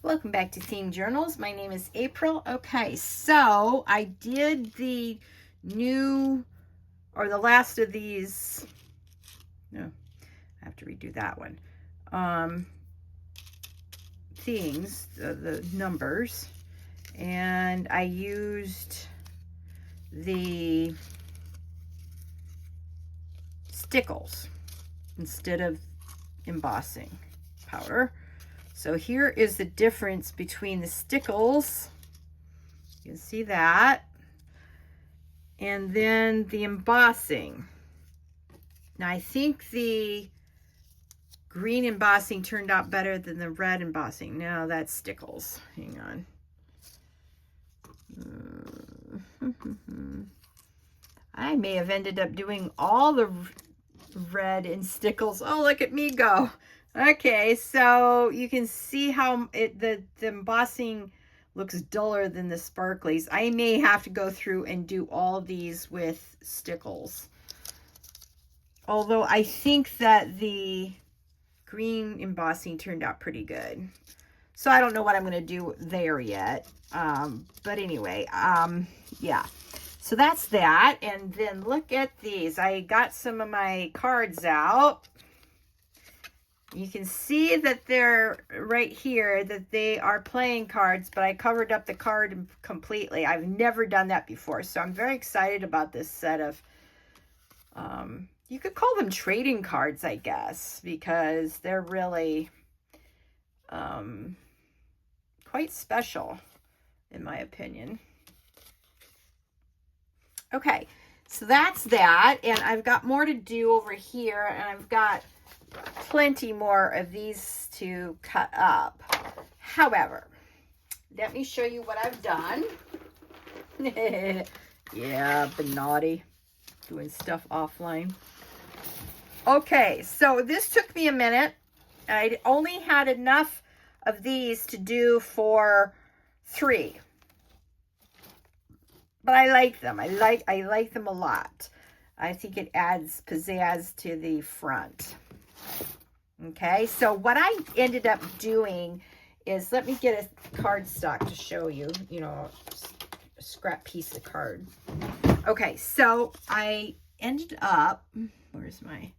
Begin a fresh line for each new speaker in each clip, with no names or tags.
Welcome back to Themed Journals. My name is April. Okay, so I did the new, or the last of these, no, I have to redo that one, things, the numbers, and I used the stickles instead of embossing powder. So here is the difference between the stickles. You can see that. And then the embossing. Now I think the green embossing turned out better than the red embossing. No, that's stickles. Hang on. I may have ended up doing all the red in stickles. Oh, look at me go. Okay, so you can see how the embossing looks duller than the sparklies. I may have to go through and do all these with stickles. Although I think that the green embossing turned out pretty good. So I don't know what I'm going to do there yet. But anyway, yeah. So that's that. And then look at these. I got some of my cards out. You can see that they're right here, that they are playing cards, but I covered up the card completely. I've never done that before, so I'm very excited about this set of, you could call them trading cards, I guess, because they're really quite special, in my opinion. Okay, so that's that, and I've got more to do over here, and I've got plenty more of these to cut up. However, let me show you what I've done. Yeah, I've been naughty, doing stuff offline. Okay, so this took me a minute. I only had enough of these to do for 3. But I like them. I like them a lot. I think it adds pizzazz to the front. Okay, so what I ended up doing is, let me get a cardstock to show you, a scrap piece of card. Okay, so I ended up, where's my,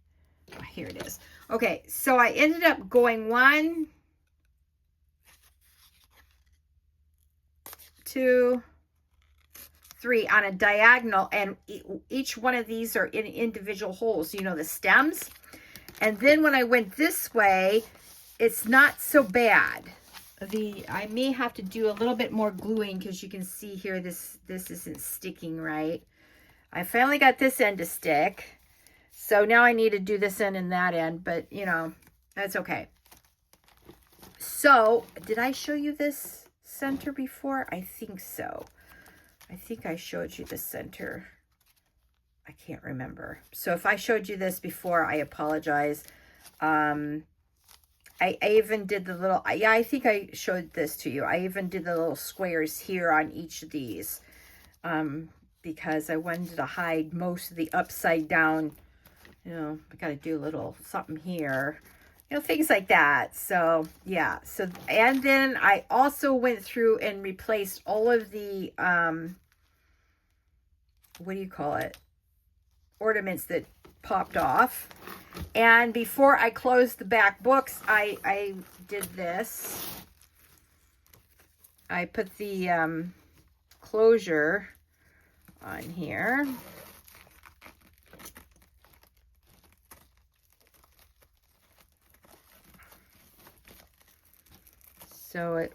oh, here it is. Okay, so I ended up going 1, 2, 3 on a diagonal, and each one of these are in individual holes, the stems. And then when I went this way, it's not so bad. I may have to do a little bit more gluing, because you can see here this isn't sticking right. I finally got this end to stick. So now I need to do this end and that end, but that's okay. So, did I show you this center before? I think so. I think I showed you the center. I can't remember. So if I showed you this before, I apologize. I even did the little, yeah, I think I showed this to you. I even did the little squares here on each of these, because I wanted to hide most of the upside down, I got to do a little something here, things like that. So yeah. So, and then I also went through and replaced all of the, what do you call it? Ornaments that popped off. And before I closed the back books, I did this. I put the closure on here. So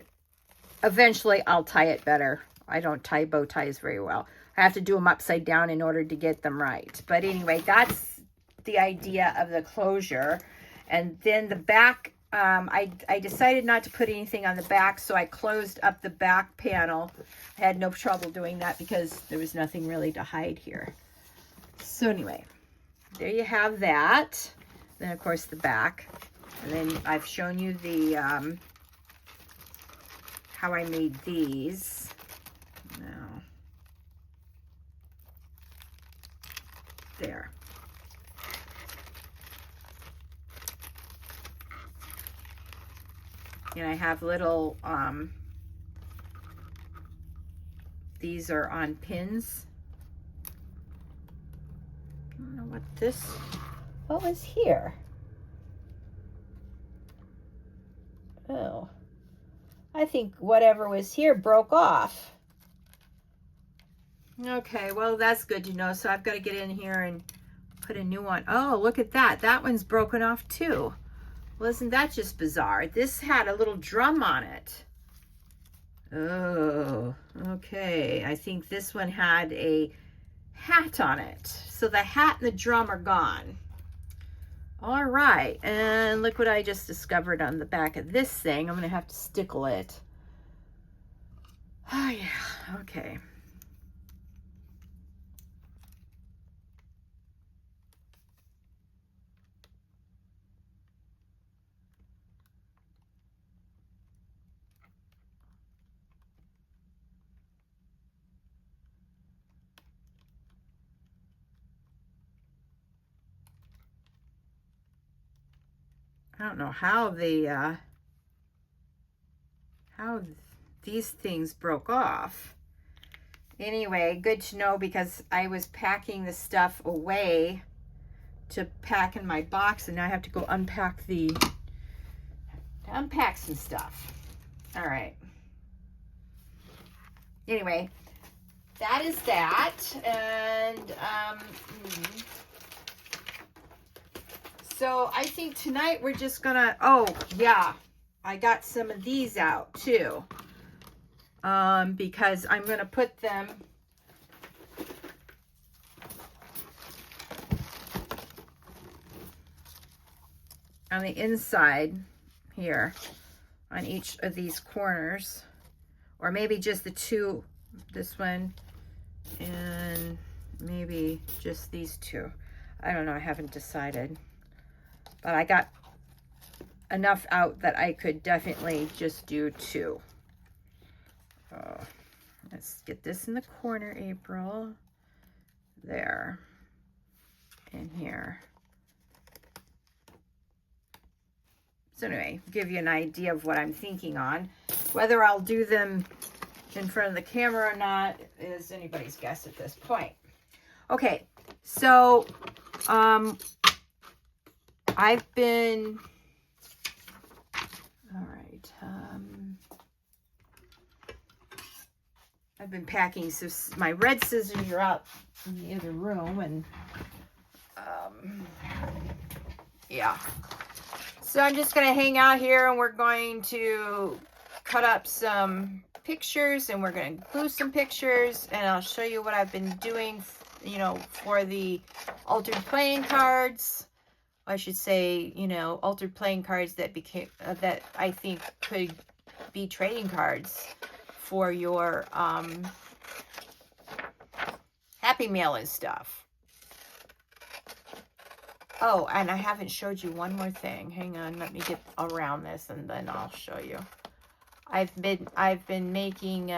eventually I'll tie it better. I don't tie bow ties very well. I have to do them upside down in order to get them right. But anyway, that's the idea of the closure. And then the back, I decided not to put anything on the back, so I closed up the back panel. I had no trouble doing that because there was nothing really to hide here. So anyway, there you have that. Then of course the back. And then I've shown you the how I made these. Now, there. And I have little, these are on pins. I don't know what was here? Oh, I think whatever was here broke off. Okay, well, that's good to know. So I've got to get in here and put a new one. Oh, look at that. That one's broken off too. Well, isn't that just bizarre? This had a little drum on it. Oh, okay. I think this one had a hat on it. So the hat and the drum are gone. All right, and look what I just discovered on the back of this thing. I'm gonna have to stickle it. Oh yeah, okay. I don't know how how these things broke off. Anyway, good to know because I was packing the stuff away to pack in my box, and now I have to go unpack some stuff. All right. Anyway, that is that, and so I think tonight we're just gonna, oh yeah, I got some of these out too, because I'm gonna put them on the inside here on each of these corners, or maybe just the two, this one and maybe just these two. I don't know, I haven't decided, but I got enough out that I could definitely just do two. Let's get this in the corner, April, there, and here. So anyway, give you an idea of what I'm thinking on. Whether I'll do them in front of the camera or not is anybody's guess at this point. Okay, so I've been, all right, I've been packing, so my red scissors are out in the other room, and yeah. So I'm just going to hang out here, and we're going to cut up some pictures, and we're going to glue some pictures, and I'll show you what I've been doing, you know, for the altered playing cards. I should say, you know, altered playing cards that became, that I think could be trading cards for your Happy Mail and stuff. Oh, and I haven't showed you one more thing. Hang on, let me get around this and then I'll show you. I've been making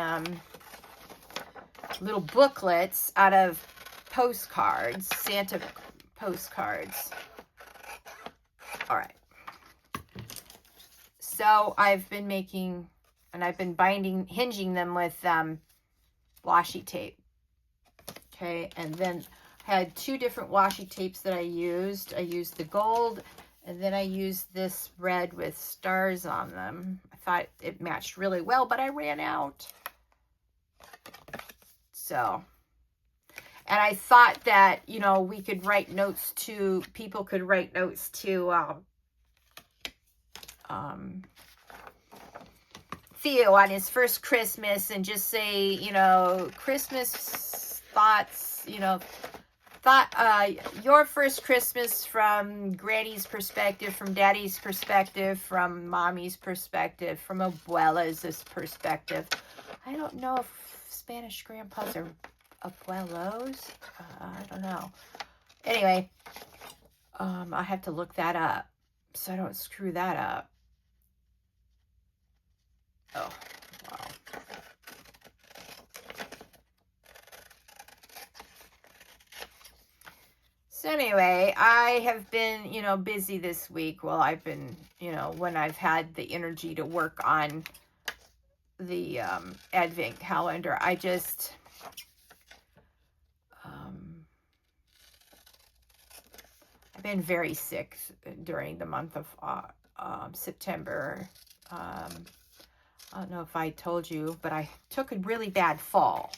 little booklets out of postcards, Santa postcards. All right. So I've been making, and I've been hinging them with washi tape. Okay, and then had two different washi tapes that I used. I used the gold, and then I used this red with stars on them. I thought it matched really well, but I ran out. So, and I thought that, you know, we could write notes to, people could write notes to Theo on his first Christmas and just say, you know, Christmas thoughts, you know, your first Christmas from Granny's perspective, from Daddy's perspective, from Mommy's perspective, from Abuela's perspective. I don't know if Spanish grandpas are abuelos. I don't know. Anyway, I have to look that up so I don't screw that up. Oh, wow. So anyway, I have been, busy this week. Well, I've been, when I've had the energy to work on the Advent calendar, I just, I've been very sick during the month of September. I don't know if I told you, but I took a really bad fall.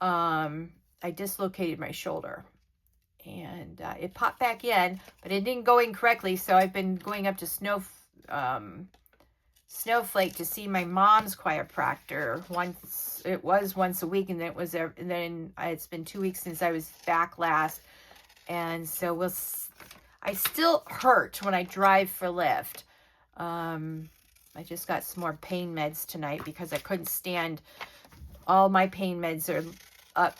I dislocated my shoulder. And it popped back in, but it didn't go in correctly. So I've been going up to Snowflake to see my mom's chiropractor. It was once a week, and then it's been 2 weeks since I was back last. And so I still hurt when I drive for Lyft. I just got some more pain meds tonight because I couldn't stand. All my pain meds are up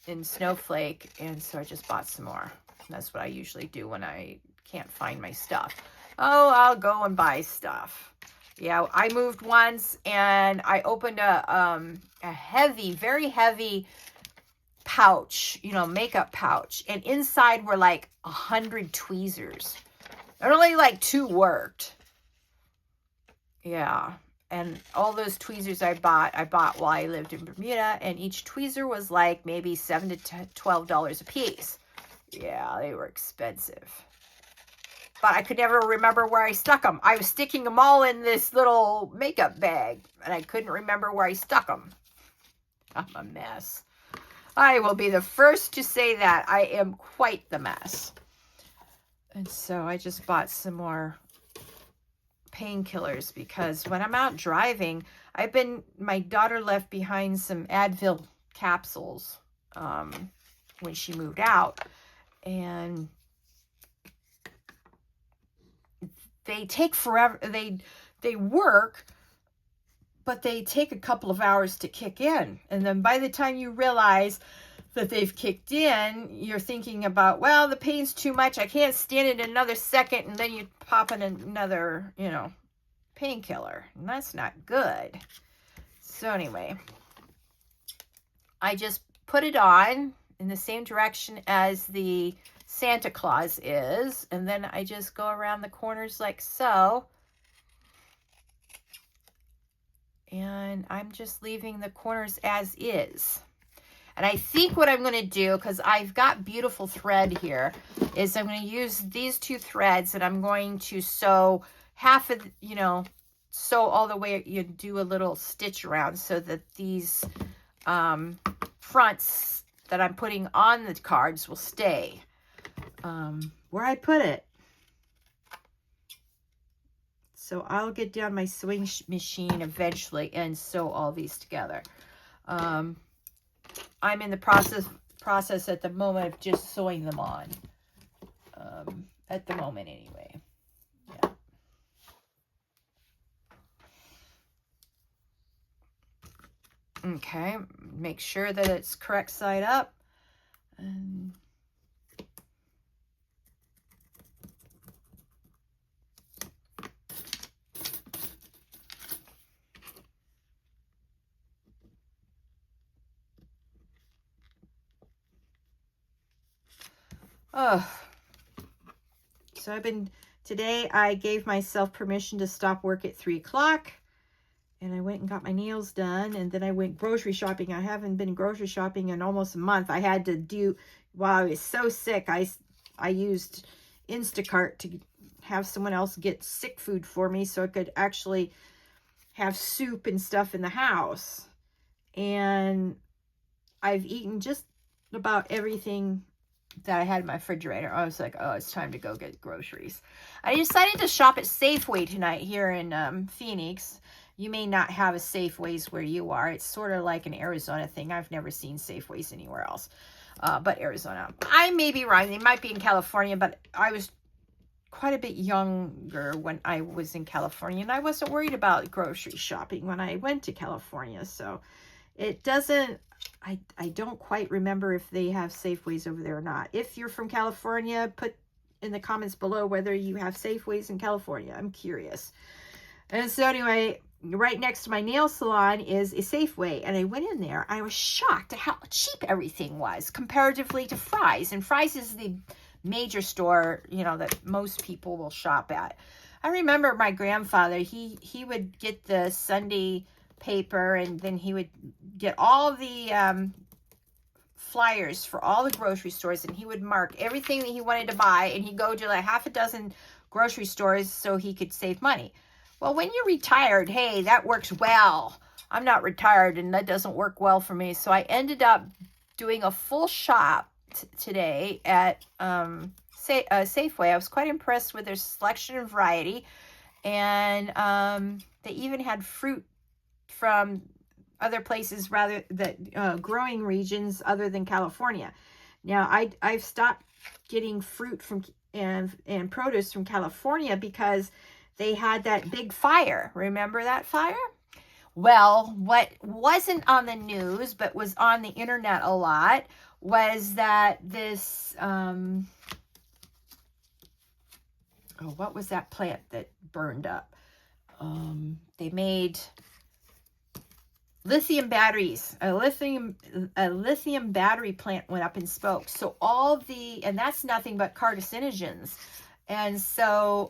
in Snowflake, and so I just bought some more. That's what I usually do when I can't find my stuff. Oh, I'll go and buy stuff. Yeah, I moved once, and I opened a heavy, very heavy pouch, makeup pouch, and inside were like 100 tweezers. And only like 2 worked. Yeah. And all those tweezers I bought while I lived in Bermuda, and each tweezer was like maybe $7 to $12 a piece. Yeah, they were expensive. But I could never remember where I stuck them. I was sticking them all in this little makeup bag, and I couldn't remember where I stuck them. I'm a mess. I will be the first to say that. I am quite the mess. And so I just bought some more painkillers because when I'm out driving, my daughter left behind some Advil capsules when she moved out, and they take forever. They work, but they take a couple of hours to kick in, and then by the time you realize that they've kicked in, you're thinking about, well, the pain's too much, I can't stand it another second, and then you pop in another, painkiller, and that's not good. So anyway, I just put it on in the same direction as the Santa Claus is, and then I just go around the corners like so, and I'm just leaving the corners as is. And I think what I'm going to do, because I've got beautiful thread here, is I'm going to use these 2 threads, and I'm going to sew half of, sew all the way, you do a little stitch around so that these fronts that I'm putting on the cards will stay where I put it. So I'll get down my sewing machine eventually and sew all these together. I'm in the process at the moment of just sewing them on. At the moment anyway. Yeah. Okay, make sure that it's correct side up. So today I gave myself permission to stop work at 3 o'clock, and I went and got my nails done, and then I went grocery shopping. I haven't been grocery shopping in almost a month. I had to do, while I was so sick, I used Instacart to have someone else get sick food for me so I could actually have soup and stuff in the house. And I've eaten just about everything that I had in my refrigerator. I was like, oh, it's time to go get groceries. I decided to shop at Safeway tonight here in Phoenix. You may not have a Safeways where you are. It's sort of like an Arizona thing. I've never seen Safeways anywhere else but Arizona. I may be wrong. They might be in California, but I was quite a bit younger when I was in California, and I wasn't worried about grocery shopping when I went to California. So it doesn't, I don't quite remember if they have Safeways over there or not. If you're from California, put in the comments below whether you have Safeways in California. I'm curious. And so anyway, right next to my nail salon is a Safeway, and I went in there. I was shocked at how cheap everything was comparatively to Fry's, and Fry's is the major store, you know, that most people will shop at. I remember my grandfather, he would get the Sunday paper, and then he would get all the flyers for all the grocery stores, and he would mark everything that he wanted to buy, and he'd go to like half a dozen grocery stores so he could save money. Well, when you're retired, hey, that works well. I'm not retired, and that doesn't work well for me. So I ended up doing a full shop today at Safeway. I was quite impressed with their selection and variety, and they even had fruit from other places, rather that growing regions other than California. Now I've stopped getting fruit from and produce from California because they had that big fire. Remember that fire? Well, what wasn't on the news but was on the internet a lot was that this what was that plant that burned up? They made lithium batteries. A lithium battery plant went up in smoke. So and that's nothing but carcinogens. And so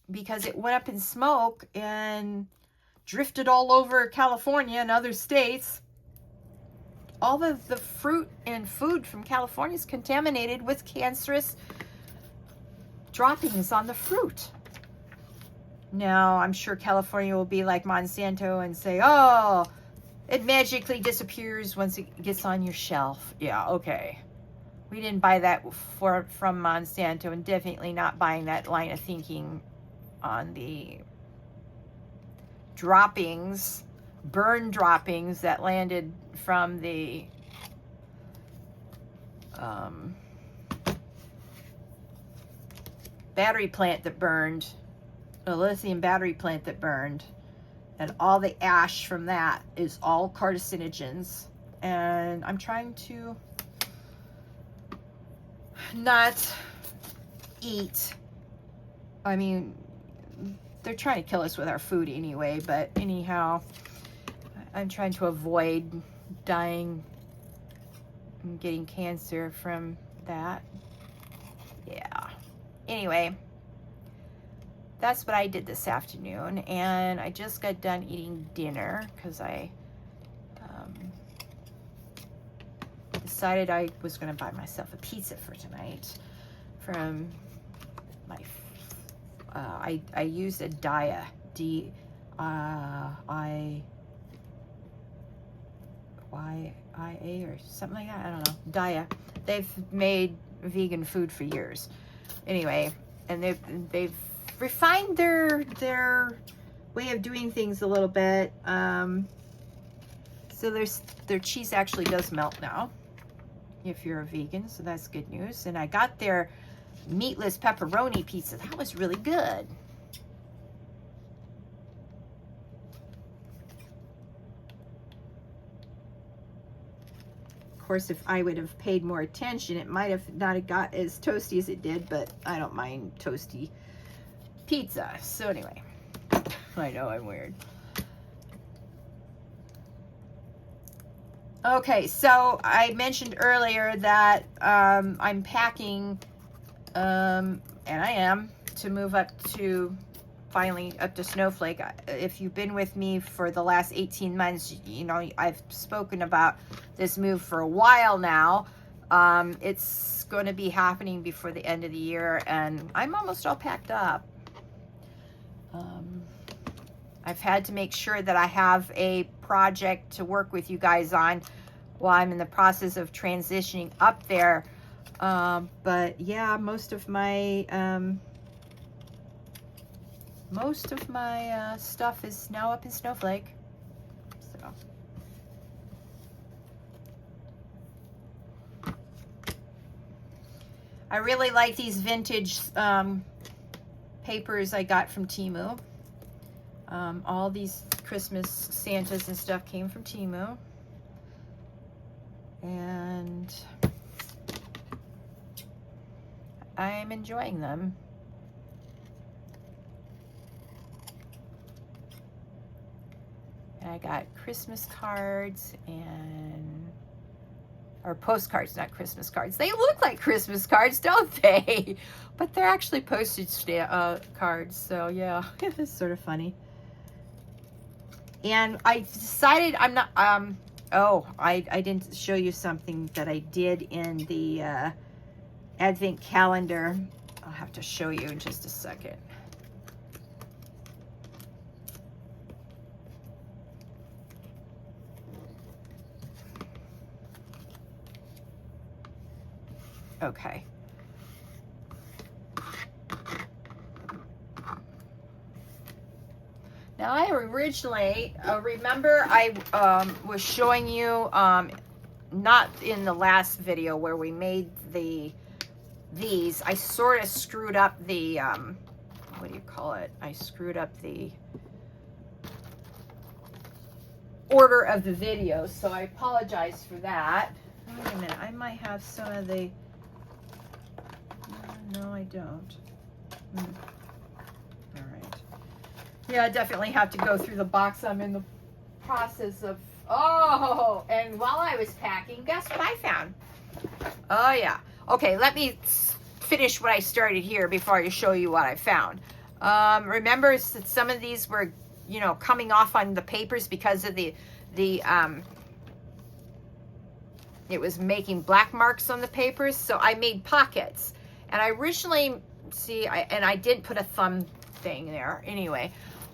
because it went up in smoke and drifted all over California and other states, all of the fruit and food from California is contaminated with cancerous droppings on the fruit. Now, I'm sure California will be like Monsanto and say, oh, it magically disappears once it gets on your shelf. Yeah, okay. We didn't buy that from Monsanto, and definitely not buying that line of thinking on the droppings, burn droppings that landed from the battery plant that burned, a lithium battery plant that burned, and all the ash from that is all carcinogens. And I'm trying to not eat. I mean, they're trying to kill us with our food anyway, but anyhow, I'm trying to avoid dying and getting cancer from that. Yeah. Anyway, that's what I did this afternoon, and I just got done eating dinner because I decided I was going to buy myself a pizza for tonight from my I used a Dia, D-I-Y-I-A or something like that. I don't know. Dia. They've made vegan food for years. Anyway, and they've refined their way of doing things a little bit. So their cheese actually does melt now if you're a vegan, so that's good news. And I got their meatless pepperoni pizza. That was really good. Of course, if I would have paid more attention, it might have not got as toasty as it did, but I don't mind toasty pizza. So anyway, I know I'm weird. Okay, so I mentioned earlier that I'm packing, and I am, to move finally up to Snowflake. If you've been with me for the last 18 months, you know, I've spoken about this move for a while now. It's going to be happening before the end of the year, and I'm almost all packed up. I've had to make sure that I have a project to work with you guys on while I'm in the process of transitioning up there. But yeah, most of my stuff is now up in Snowflake. So I really like these vintage papers I got from Temu. All these Christmas Santas and stuff came from Temu. And I'm enjoying them. And I got Christmas cards and or postcards, not Christmas cards. They look like Christmas cards, don't they? But they're actually postage cards. So yeah, it's sort of funny. And I decided I'm not, oh, I didn't show you something that I did in the Advent calendar. I'll have to show you in just a second. Okay. Now I originally, remember I was showing you, not in the last video where we made these, I sort of screwed up the, what do you call it? I screwed up the order of the videos, so I apologize for that. Wait a minute, I might have some of the, no I don't. All right. Yeah, I definitely have to go through the box. I'm in the process of, oh, and while I was packing, guess what I found? Oh yeah. Okay, let me finish what I started here before I show you what I found. Remember that some of these were, you know, coming off on the papers because of the it was making black marks on the papers, so I made pockets. And I originally, see, I didn't put a thumb thing there anyway.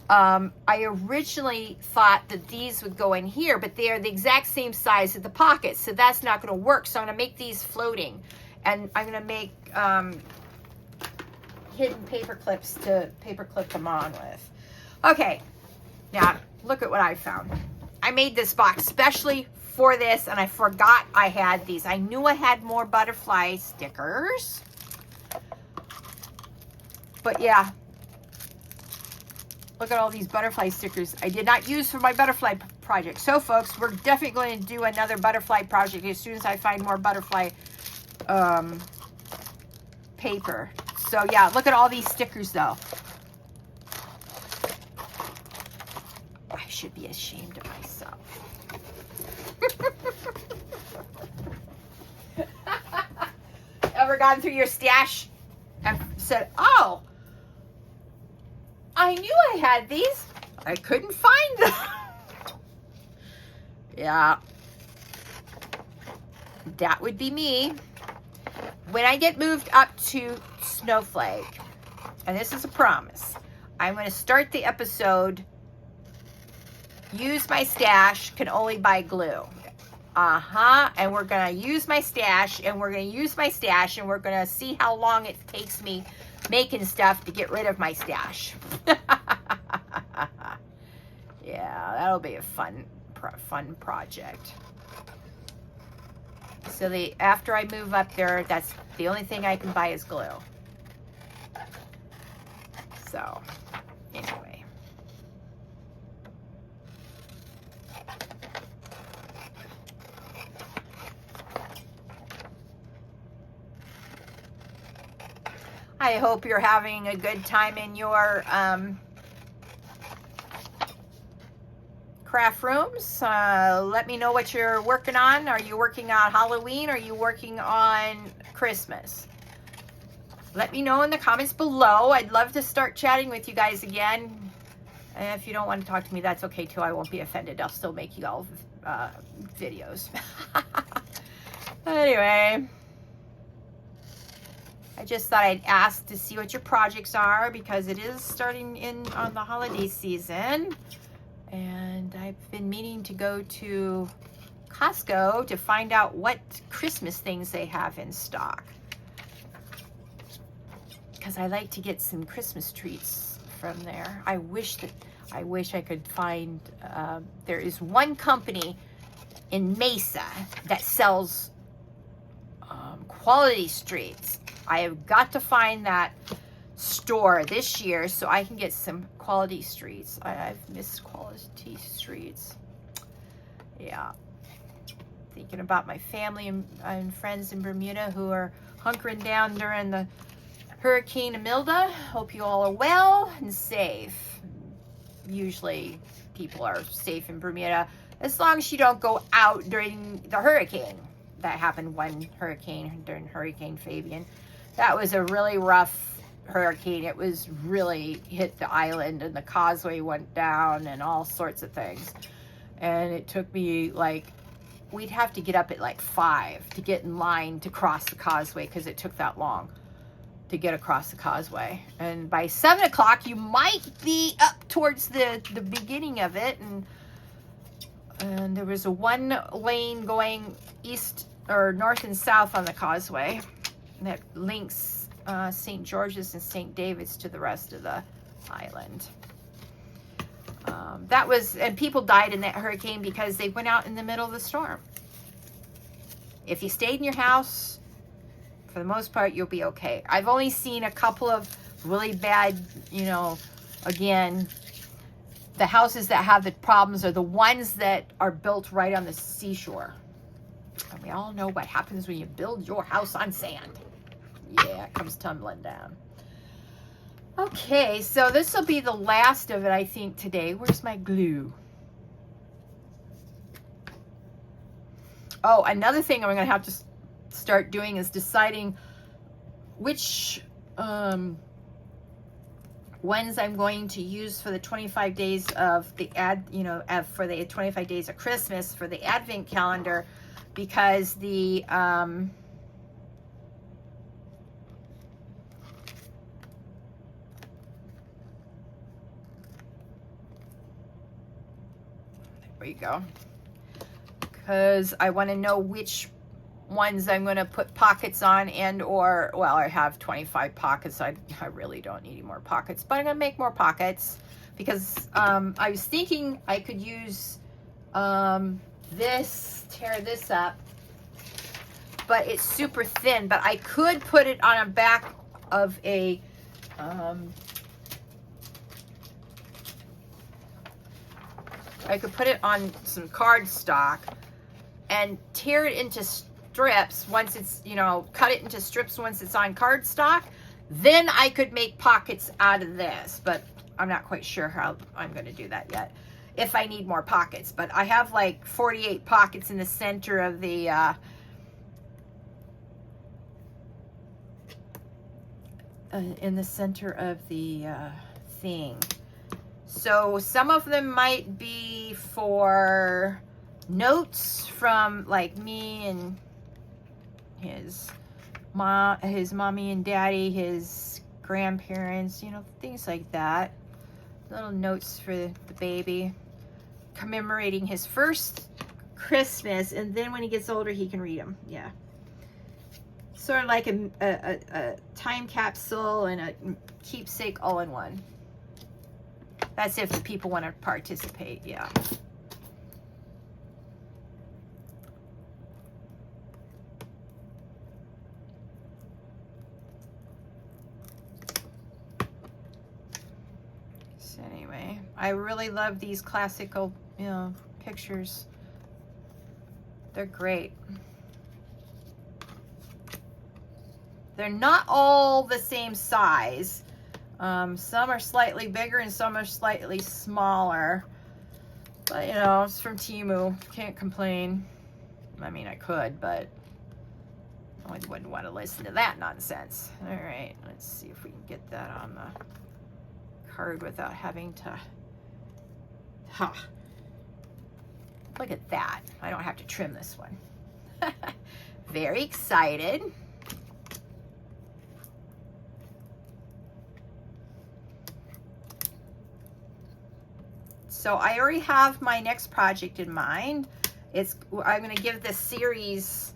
I originally thought that these would go in here, but they are the exact same size as the pockets, so that's not going to work. So I'm going to make these floating, and I'm going to make hidden paper clips to paper clip them on with. Okay, now look at what I found. I made this box specially for this, and I forgot I had these. I knew I had more butterfly stickers, but yeah, look at all these butterfly stickers I did not use for my butterfly project. So folks, we're definitely going to do another butterfly project as soon as I find more butterfly paper. So yeah, look at all these stickers though. I should be ashamed of myself. Ever gone through your stash and said, oh, I knew I had these. I couldn't find them. Yeah. That would be me. When I get moved up to Snowflake, and this is a promise, I'm going to start the episode, use my stash, can only buy glue. And we're going to use my stash, and we're going to use my stash, and we're going to see how long it takes me making stuff to get rid of my stash. Yeah, that'll be a fun project. So after I move up there, that's the only thing I can buy is glue. So, anyway. I hope you're having a good time in your craft rooms. Let me know what you're working on. Are you working on Halloween? Or are you working on Christmas? Let me know in the comments below. I'd love to start chatting with you guys again. And if you don't want to talk to me, that's okay too. I won't be offended. I'll still make you all videos. Anyway, I just thought I'd ask to see what your projects are, because it is starting in on the holiday season. And I've been meaning to go to Costco to find out what Christmas things they have in stock, because I like to get some Christmas treats from there. I wish I could find, there is one company in Mesa that sells quality streets. I have got to find that store this year so I can get some quality streets. I've missed quality streets. Yeah. Thinking about my family and friends in Bermuda who are hunkering down during the Hurricane Imelda. Hope you all are well and safe. Usually people are safe in Bermuda as long as you don't go out during the hurricane. that happened one hurricane during Hurricane Fabian. That was a really rough hurricane. It was really hit the island, and the causeway went down and all sorts of things. And it took me like, we'd have to get up at like 5 to get in line to cross the causeway because it took that long to get across the causeway. And by 7 o'clock, you might be up towards the beginning of it. And there was a 1 lane going east or north and south on the causeway that links St. George's and St. David's to the rest of the island. That was, and people died in that hurricane because they went out in the middle of the storm. If you stayed in your house, for the most part, you'll be okay. I've only seen a couple of really bad, you know, again, the houses that have the problems are the ones that are built right on the seashore. And we all know what happens when you build your house on sand. Yeah, it comes tumbling down. Okay, so this will be the last of it, I think, today. Where's my glue? Oh, another thing I'm going to have to start doing is deciding which ones I'm going to use for the 25 days of the for the 25 days of Christmas for the Advent calendar, because the there you go, because I want to know which ones I'm going to put pockets on, and or, well, I have 25 pockets. I really don't need any more pockets, but I'm going to make more pockets because I was thinking I could use this, tear this up, but it's super thin, but I could put it on a back of a I could put it on some cardstock and tear it into strips once it's, you know, cut it into strips once it's on cardstock. Then I could make pockets out of this, but I'm not quite sure how I'm going to do that yet, if I need more pockets. But I have like 48 pockets in the center of the thing. So some of them might be for notes from like me and his mommy and daddy, his grandparents, you know, things like that. Little notes for the baby, commemorating his first Christmas, and then when he gets older, he can read them. Yeah. Sort of like a time capsule and a keepsake all in one. That's if the people want to participate, yeah. So anyway, I really love these classical, you know, pictures. They're great. They're not all the same size. Some are slightly bigger and some are slightly smaller. But, you know, it's from Temu. Can't complain. I mean, I could, but I wouldn't want to listen to that nonsense. All right, let's see if we can get that on the card without having to... Look at that. I don't have to trim this one. Very excited. So I already have my next project in mind. I'm going to give this series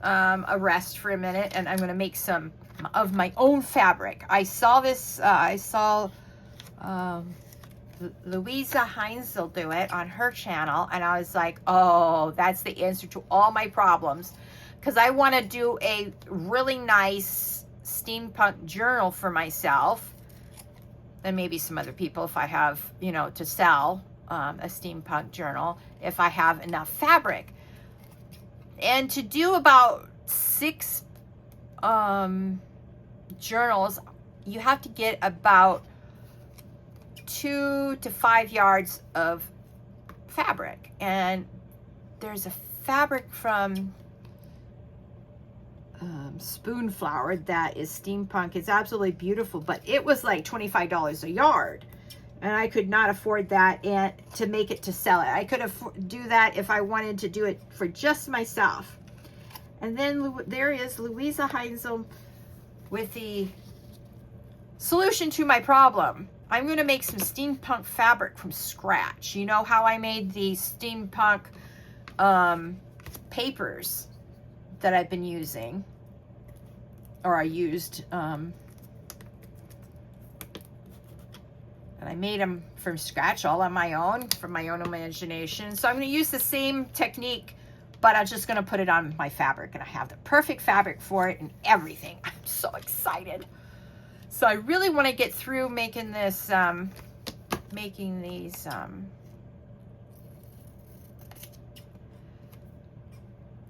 a rest for a minute, and I'm going to make some of my own fabric. I saw this, Louisa Heinzel do it on her channel, and I was like, oh, that's the answer to all my problems, because I want to do a really nice steampunk journal for myself, and maybe some other people if I have, you know, to sell a steampunk journal, if I have enough fabric. And to do about 6 journals, you have to get about 2 to 5 yards of fabric. And there's a fabric from spoon flower that is steampunk. It's absolutely beautiful, but it was like $25 a yard, and I could not afford that and to make it to sell it. I could do that if I wanted to do it for just myself. And then there is Louisa Heinzel with the solution to my problem. I'm going to make some steampunk fabric from scratch. You know how I made the steampunk papers that I've been using, or I used, and I made them from scratch, all on my own, from my own imagination. So I'm going to use the same technique, but I'm just going to put it on my fabric, and I have the perfect fabric for it and everything. I'm so excited. So I really want to get through making this, making these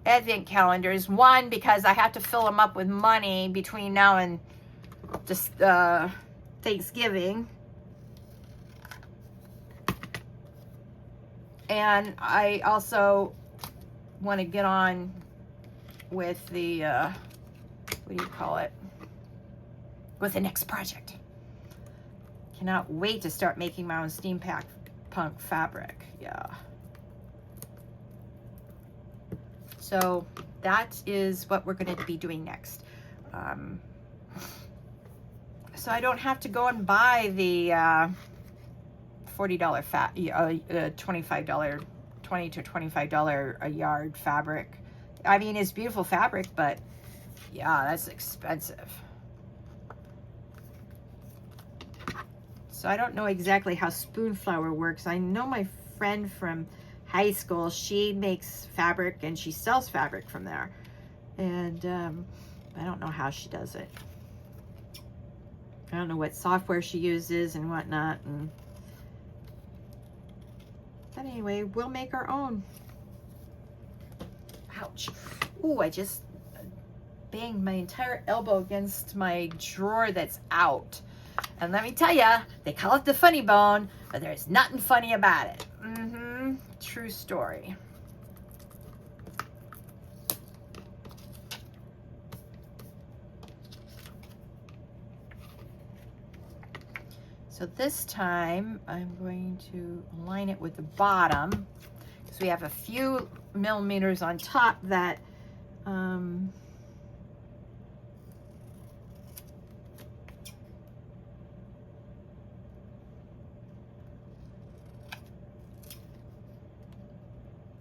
advent calendars. One, because I have to fill them up with money between now and just Thanksgiving. And I also want to get on with the, what do you call it? With the next project. Cannot wait to start making my own steampunk fabric. Yeah. So that is what we're going to be doing next. So I don't have to go and buy the $40 $25, $20 to $25 a yard fabric. I mean, it's beautiful fabric, but yeah, that's expensive. So I don't know exactly how spoon flower works. I know my friend from high school, she makes fabric and she sells fabric from there. And I don't know how she does it. I don't know what software she uses and whatnot. But anyway, we'll make our own. Ouch. Ooh, I just banged my entire elbow against my drawer that's out. And let me tell you, they call it the funny bone, but there's nothing funny about it. True story. So this time I'm going to align it with the bottom, because we have a few millimeters on top that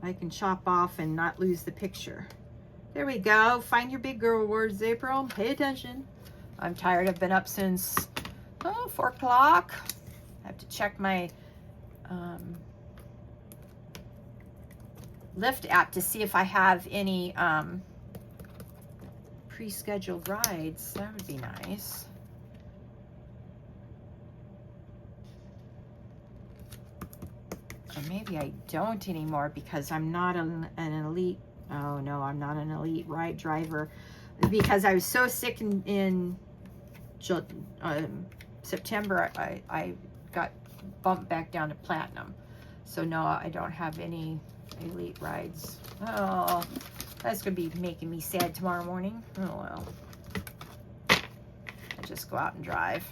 I can chop off and not lose the picture. There we go. Find your big girl words, April. Pay attention. I'm tired. I've been up since 4 o'clock. I have to check my Lyft app to see if I have any pre-scheduled rides. That would be nice. Or maybe I don't anymore because I'm not an elite. Oh no, I'm not an elite ride driver because I was so sick in September. I got bumped back down to platinum. So no, I don't have any elite rides. Oh, that's gonna be making me sad tomorrow morning. Oh well. I just go out and drive.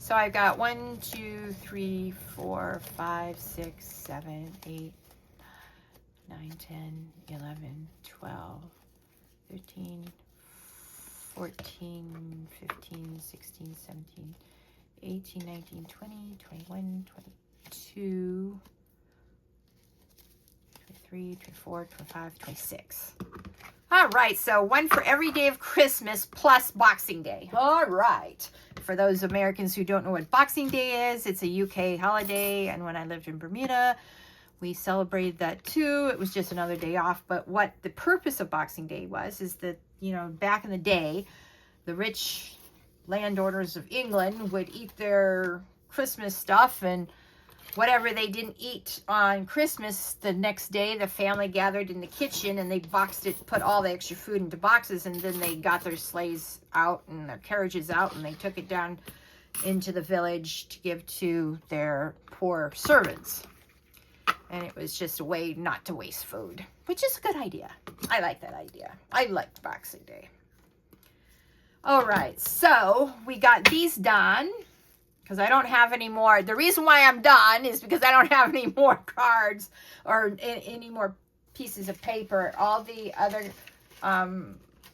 So I've got 1, 2, 3, 4, 5, 6, 7, 8, 9, 10, 11, 12, 13, 14, 15, 16, 17, 18, 19, 20, 21, 22, 23, 24, 25, 26. All right, so one for every day of Christmas plus Boxing Day. All right. For those Americans who don't know what Boxing Day is, it's a UK holiday. And when I lived in Bermuda, we celebrated that too. It was just another day off. But what the purpose of Boxing Day was is that, you know, back in the day, the rich landowners of England would eat their Christmas stuff, and whatever they didn't eat on Christmas, the next day the family gathered in the kitchen and they boxed it, put all the extra food into boxes, and then they got their sleighs out and their carriages out and they took it down into the village to give to their poor servants. And it was just a way not to waste food, which is a good idea. I like that idea. I liked Boxing Day. All right, so we got these done because I don't have any more. The reason why I'm done is because I don't have any more cards or any more pieces of paper. All the other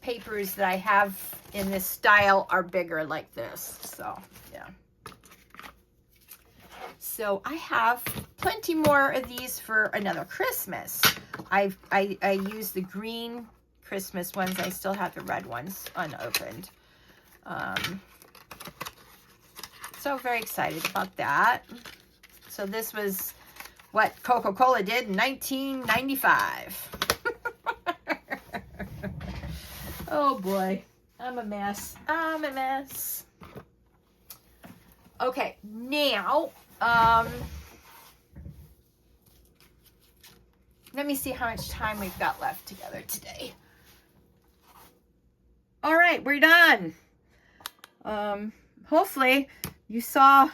papers that I have in this style are bigger like this. So, yeah. So I have plenty more of these for another Christmas. I use the green Christmas ones. I still have the red ones unopened. So very excited about that. So this was what Coca-Cola did in 1995. Oh boy, I'm a mess. I'm a mess. Okay, now, let me see how much time we've got left together today. All right, we're done. Hopefully you saw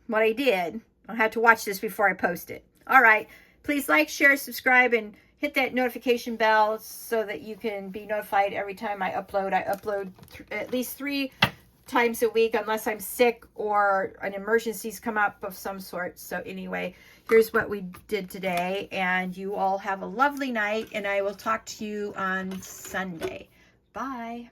what I did. I'll have to watch this before I post it. All right, please like, share, subscribe, and hit that notification bell so that you can be notified every time I upload. I upload at least 3 times a week unless I'm sick or an emergency's come up of some sort. So anyway, here's what we did today, and you all have a lovely night, and I will talk to you on Sunday. Bye.